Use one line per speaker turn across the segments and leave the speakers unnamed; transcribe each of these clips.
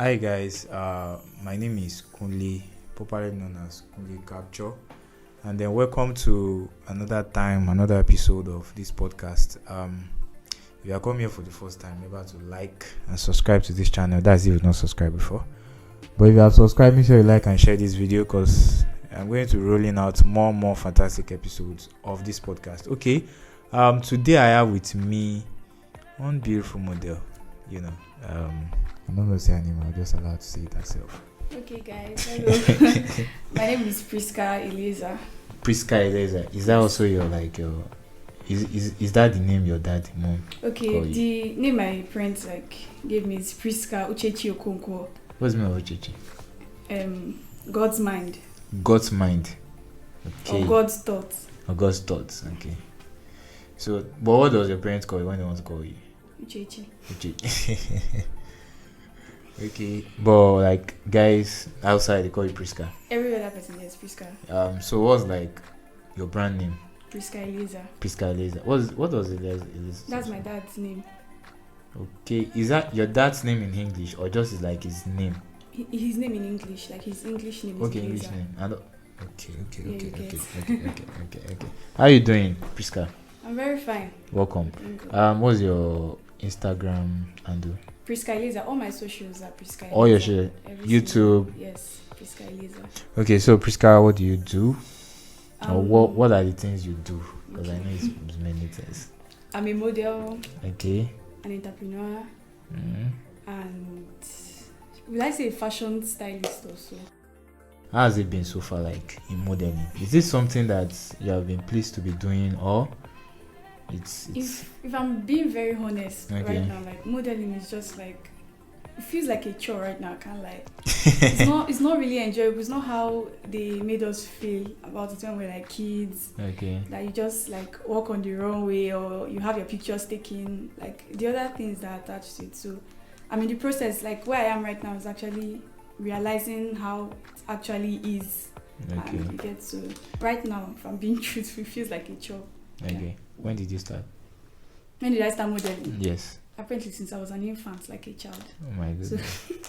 Hi guys, my name is Kunle, popularly known as Kunle Kapture, and then welcome to another episode of this podcast. If you are coming here for the first time, remember to like and subscribe to this channel. That's if you've not subscribed before. But if you have subscribed, make sure you like and share this video because I'm going to be rolling out more fantastic episodes of this podcast. Okay, today I have with me one beautiful model. I'm not going to say her name, I'll just allow her to say it herself.
Okay, guys. Hello. My name is Prisca Eleazar.
Prisca Eleazar. Is that also your is that the name your dad, mom?
Okay, the name my parents gave me is Prisca Uchechi Okonkwo.
What's the meaning of Uchechi?
God's mind.
God's mind. Okay.
Or God's thoughts.
Or God's thoughts. Okay. So, but what does your parents call you when they want to call you?
Uchechi.
Uchechi. Okay, but guys outside they call you Prisca.
Every other person is Prisca.
So what's your brand name?
Prisca Eleazar.
Prisca Eleazar. What was Eleazar?
That's my dad's name.
Okay, is that your dad's name in English or just is his name?
His name in English, his English name is
okay,
Eleazar.
English name. Okay. How are you doing, Prisca?
I'm very fine.
Welcome. What's your Instagram handle?
Prisca Eleazar. All my socials are Prisca Eleazar.
All your shit. YouTube.
Yes, Prisca Eleazar.
Okay, so Prisca, what do you do? Or what are the things you do? Because I know it's many things.
I'm a model.
Okay.
An entrepreneur.
Mm-hmm.
And will I say a fashion stylist also?
How has it been so far, in modeling? Is this something that you have been pleased to be doing, or it's
if I'm being very honest
okay.
right now, modeling is just it feels like a chore right now. I can't lie. It's not really enjoyable. It's not how they made us feel about it when we were kids.
Okay.
That you just walk on the wrong way, or you have your pictures taken. The other things that are attached to it. So, I mean, the process, where I am right now, is actually realizing how it actually is.
Okay.
And you get to right now, if I'm being truthful, it feels like a chore.
Okay.
Yeah.
When did you start?
When did I start modeling?
Yes.
Apparently since I was an infant, a child.
Oh my goodness.
So it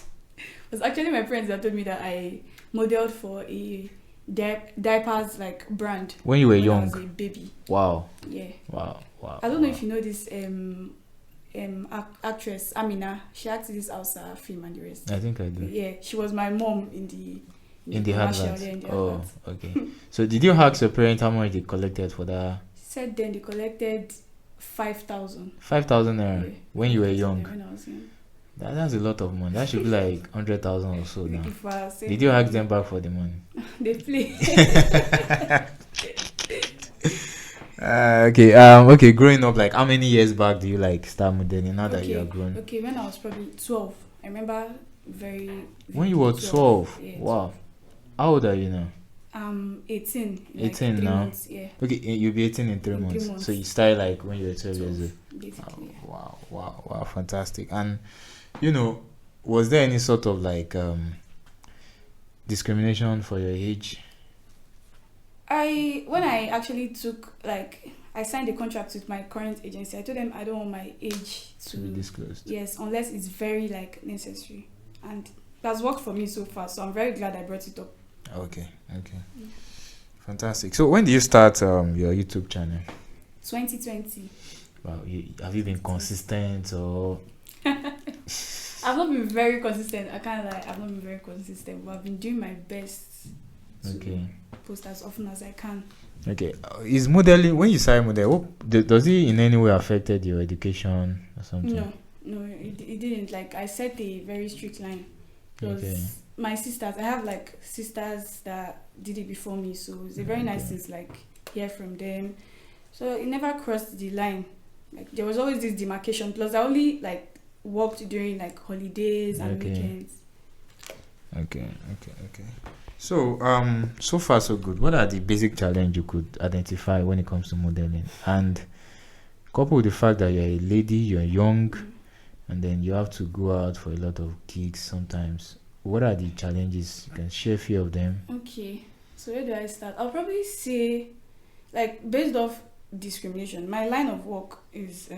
was actually my friends that told me that I modeled for a diapers brand.
When you were young?
I was a baby.
Wow.
Yeah.
Wow.
I don't know if you know this actress Amina. She acted this Hausa film and the rest.
I think I do.
Yeah, she was my mom in the
advert.
Yeah, in the
oh,
advert.
Okay. So did you ask your parents how much they collected for that?
Said then they collected 5,000.
5,000 naira.
Yeah,
when you were young.
When I was young.
That's a lot of money. That should be 100,000 or so now. Did you
that,
ask them back for the money?
They play.
Okay. Growing up, how many years back do you start modeling? Now that you are grown.
Okay, when I was probably 12, I remember
When you were 12,
yeah,
wow.
12.
How old are you now?
18.
18
3
now.
months, yeah.
Okay, you'll be 18 in 3 months.
3 months.
So you started when you were 12 years old.
Basically.
Wow, fantastic. And was there any sort of discrimination for your age?
When I actually took I signed a contract with my current agency, I told them I don't want my age to
be disclosed.
Yes, unless it's very necessary. And that's worked for me so far, so I'm very glad I brought it up.
Okay. Yeah. Fantastic. So when did you start your YouTube channel?
2020.
Wow, have you been consistent or?
I've not been very consistent. I can't lie. I've not been very consistent, but I've been doing my best to post as often as I can.
Okay. Is modeling, when you started modeling, does it in any way affected your education or something?
No, it didn't. I set a very strict line. Because my sisters, I have sisters that did it before me, so it's a very nice thing to hear from them. So it never crossed the line. There was always this demarcation. Plus, I only worked during holidays and weekends.
Okay. So so far so good. What are the basic challenges you could identify when it comes to modeling? And coupled with the fact that you're a lady, you're young, and then you have to go out for a lot of gigs sometimes. What are the challenges? You can share a few of them.
Okay. So where do I start? I'll probably say, based off discrimination, my line of work is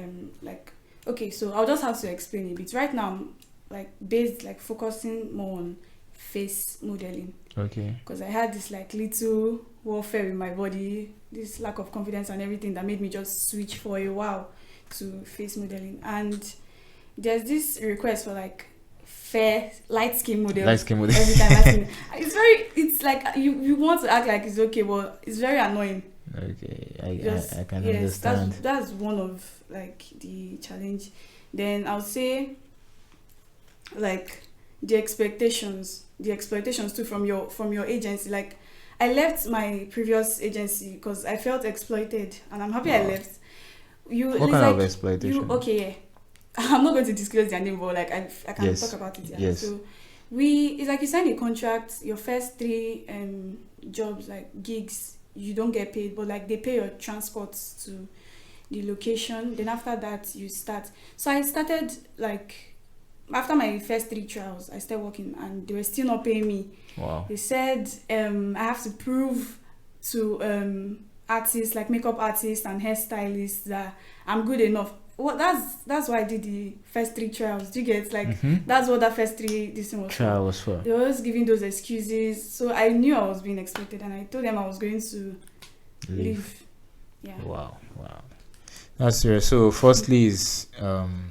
okay, so I'll just have to explain a bit. Right now like based, like focusing more on face modeling.
Okay.
Because I had this like little warfare in my body, this lack of confidence and everything that made me just switch for a while to face modeling. And there's this request for like fair light skin models.
Light skin models.
Every time it's like you want to act like it's okay, but it's very annoying.
Okay, I can understand.
That's one of like the challenge. Then I'll say like the expectations too from your agency. Like I left my previous agency because I felt exploited, and I'm happy I left.
What kind of exploitation?
I'm not going to disclose their name, but like I can talk about it. Yeah.
Yes.
So it's like you sign a contract. Your first 3 jobs, like gigs, you don't get paid, but like they pay your transport to the location. Then after that you start. So I started like after my first 3 trials, I started working, and they were still not paying me.
Wow.
They said I have to prove to artists, like makeup artists and hairstylists, that I'm good enough. Well, that's why I did the first 3 trials. Do you get like that's what that first 3 this thing was
trial was for?
They were always giving those excuses, so I knew I was being exploited, and I told them I was going to leave. Yeah.
Wow. That's serious. So firstly is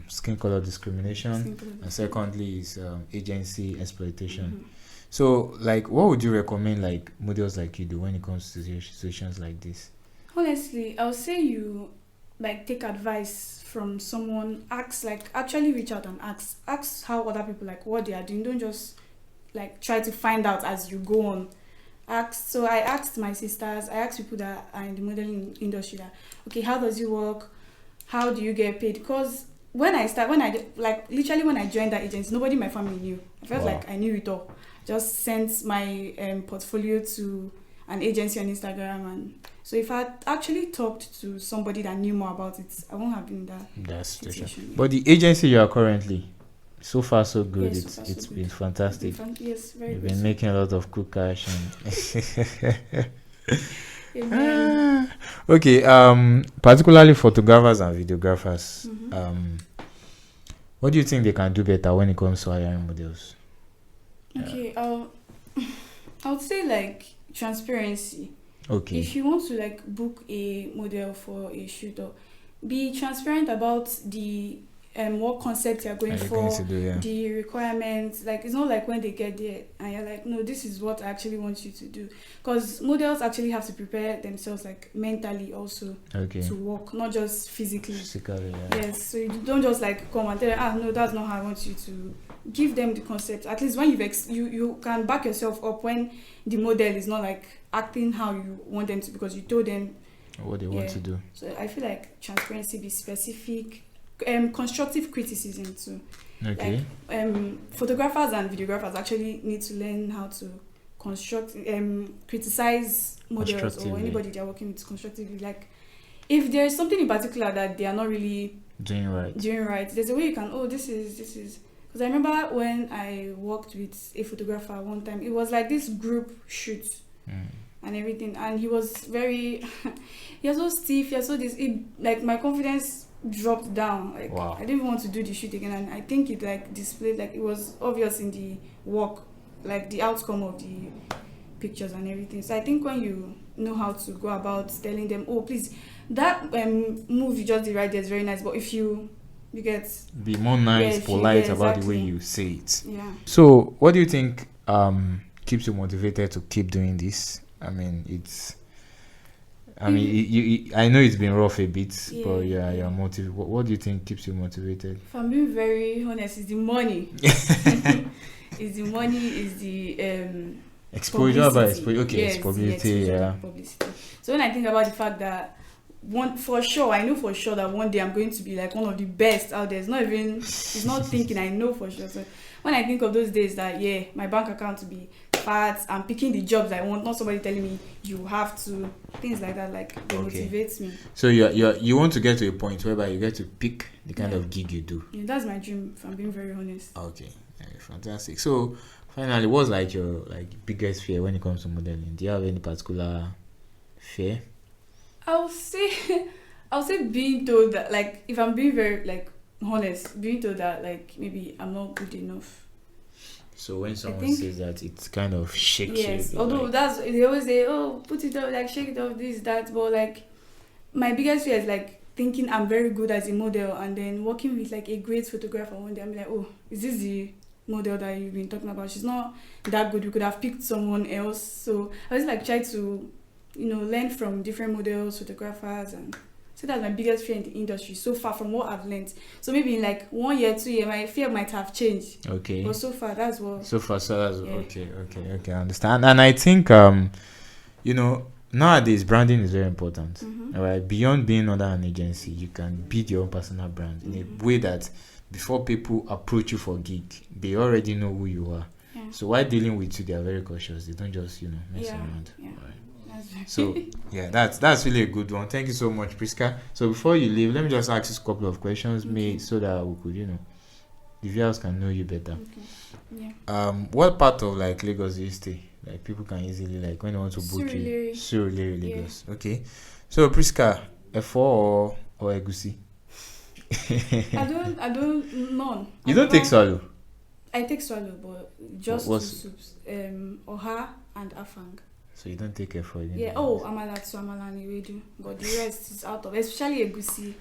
skin color discrimination, and secondly is agency exploitation. So like, what would you recommend like models like you do when it comes to situations like this?
Honestly, I would say you like take advice from someone. Actually reach out and ask how other people, like what they are doing. Don't just like try to find out as you go on. So I asked my sisters, I asked people that are in the modeling industry that, okay, how does it work? How do you get paid? Because when I joined that agency, nobody in my family knew. I felt like I knew it all. Just sent my portfolio to an agency on Instagram, and so if I actually talked to somebody that knew more about it, I won't have been in that situation. Yeah.
But the agency you are currently, so far so good.
Yes,
It's been fantastic.
Yes, very
You've
good.
been making a lot of cool cash
Amen.
Okay, particularly photographers and videographers, what do you think they can do better when it comes to hiring models?
Okay, I would say like transparency.
Okay.
If you want to like book a model for a shoot, or be transparent about the what concept you're going for, the requirements. Like it's not like when they get there and you're like, no, this is what I actually want you to do. Because models actually have to prepare themselves like mentally also to work, not just physically. Yes, so you don't just like come and tell them, no, that's not how I want you to. Give them the concept. At least when you can back yourself up when the model is not like acting how you want them to, because you told them
what they want to do.
So I feel like transparency, be specific, constructive criticism too.
Okay.
Like, photographers and videographers actually need to learn how to criticize models or anybody they're working with constructively. Like if there's something in particular that they are not really
doing right,
there's a way you can, this is. Because I remember when I worked with a photographer one time, it was like this group shoot and everything, and he was very, he was so stiff, he was so like my confidence dropped down. Like I didn't even want to do the shoot again, and I think it like displayed, like it was obvious in the work, like the outcome of the pictures and everything. So I think when you know how to go about telling them, please, that move you just did right there is very nice, but if you get
be more nice, polite about the way you say it.
Yeah.
So what do you think keeps you motivated to keep doing this? I mean, I know it's been rough a bit, but you're motivated. What do you think keeps you motivated?
If I'm being very honest, it's the money. It's the money, is the
exposure by exposure. Okay,
yes,
publicity,
publicity. So when I think about the fact that I know for sure that one day I'm going to be like one of the best out there. It's not thinking, I know for sure. So when I think of those days that my bank account to be fat, I'm picking the jobs I want, not somebody telling me you have to, things like that, like they motivates me.
So you want to get to a point whereby you get to pick the kind of gig you do.
Yeah, that's my dream, if I'm being very honest.
Okay, fantastic. So finally, what's like your biggest fear when it comes to modeling? Do you have any particular fear?
I'll say being told that, like, if I'm being very like honest, being told that like maybe I'm not good enough.
So when someone says that, it kind of shakes you.
Yes, although that's they always say, oh, put it up, like shake it off, this, that. But like my biggest fear is like thinking I'm very good as a model, and then working with like a great photographer one day, I'm like, oh, is this the model that you've been talking about? She's not that good. We could have picked someone else. So I was like try to, learn from different models, photographers, and so that's my biggest fear in the industry so far from what I've learned. So maybe in like 1 year, 2 years, my fear might have changed.
Okay.
But so far that's what.
So far, that's okay. I understand. And I think nowadays branding is very important.
Mm-hmm.
Right? Beyond being under an agency, you can build your own personal brand in a way that before people approach you for gig, they already know who you are.
Yeah.
So while dealing with you, they are very cautious. They don't just mess around.
Yeah.
Right.
That's
So that's really a good one. Thank you so much, Prisca. So before you leave, let me just ask you a couple of questions, so that we could, the viewers can know you better.
Okay. Yeah.
What part of like Lagos do you stay? Like people can easily like when they want to book you. Surulere, Lagos. Yeah. Okay. So Prisca, Efo or Egusi?
I don't none.
You don't take swallow?
I take swallow, but just two soups. Oha and afang.
So you don't take Efo?
Yeah. Oh, amala to amala and ewedu, but the rest is out of, especially egusi.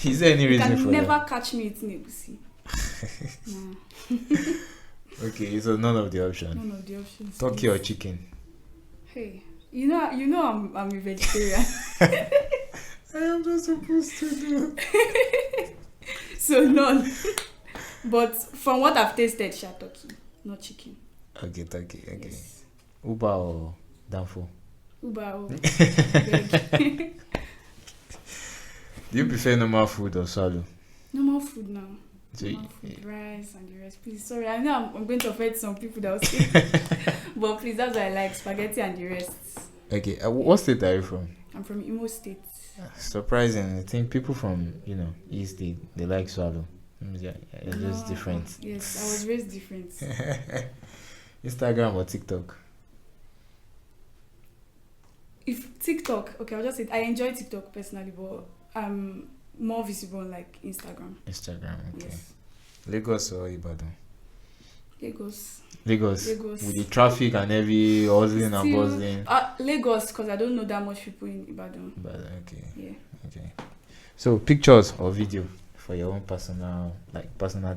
Is there any reason for that?
You can never catch me eating egusi.
Nah. Okay, so none of the options.
None of the options.
Turkey or chicken?
Hey, you know I'm a vegetarian.
I am not supposed to do.
So none. But from what I've tasted, turkey, not chicken.
Okay, turkey. Okay.
Yes.
Uber or Danfo?
Uber or
Do you prefer normal food or swallow?
Normal food now.
So
normal food, rice and the rest. Please, sorry, I know I'm going to offend some people that will say, but please, that's what I like, spaghetti and the rest.
Okay, what state are you from?
I'm from Imo State.
Surprising. I think people from East they like swallow. It's just different.
Yes, I was raised different.
Instagram or TikTok?
If TikTok, okay, I'll just say I enjoy TikTok personally, but I'm more visible on like Instagram.
Instagram, okay.
Yes.
Lagos or Ibadan?
Lagos.
With the traffic and every hustling and bustling.
Lagos, because I don't know that much people in Ibadan.
Okay.
Yeah.
Okay. So pictures or video for your own personal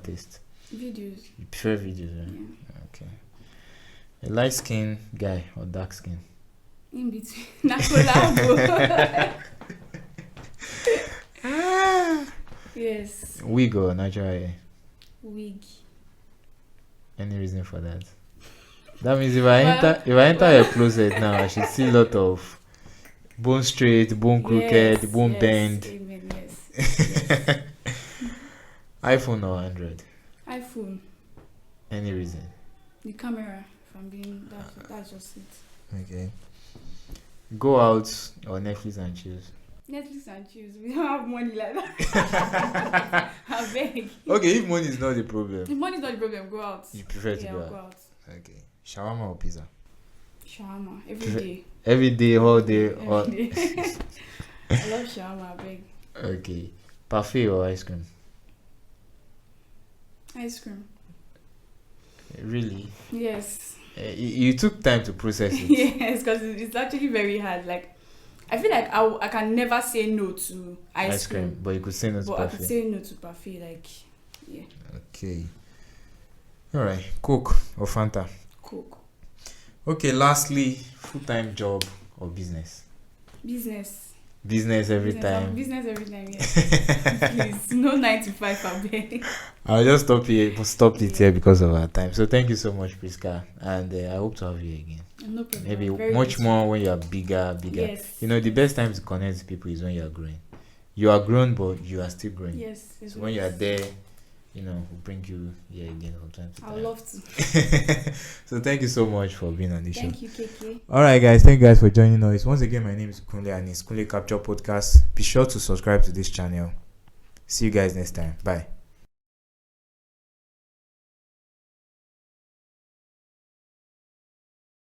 taste?
Videos.
You prefer videos, right?
Yeah.
Okay. A light skin guy or dark skin?
In between. Nakolabo. Yes.
Wig or natural hair?
Wig.
Any reason for that? That means if I enter your closet now, I should see a lot of bone straight, bone crooked, bone bend.
Amen, yes.
iPhone or Android?
iPhone.
Any reason?
The camera. If I'm being that's just it.
Okay. Go out or Netflix and choose?
Netflix and choose. We don't have money like that. I beg.
Okay, if money is not the problem.
If money is not the problem, go out.
You prefer to go
out?
Okay. Shawarma or pizza?
Shawarma. Every day.
Every day, all day.
Every day. I love shawarma, I beg.
Okay. Parfait or ice cream?
Ice cream.
Really?
Yes.
You took time to process it.
Yes, because it's actually very hard. Like, I feel like I can never say no to ice cream.
But you could say no to parfait.
But I could say no to parfait, like, yeah.
Okay. Alright. Coke or Fanta?
Coke.
Okay, lastly, full-time job or business?
Business.
Business every time.
Business every time, yes. Please, no 9 to 5, I beg.
I'll just stop it here because of our time. So thank you so much, Prisca, and I hope to have you again.
No problem.
Maybe much more when you are bigger.
Yes.
The best time to connect with people is when you are growing. You are grown, but you are still growing.
Yes.
So when you are there, we'll bring you here again from time to time.
I'd love to.
So thank you so much for being on the show.
Thank you, KK.
Alright guys, thank you guys for joining us. Once again, my name is Kunle and it's Kunle Kapture Podcast. Be sure to subscribe to this channel. See you guys next time. Bye.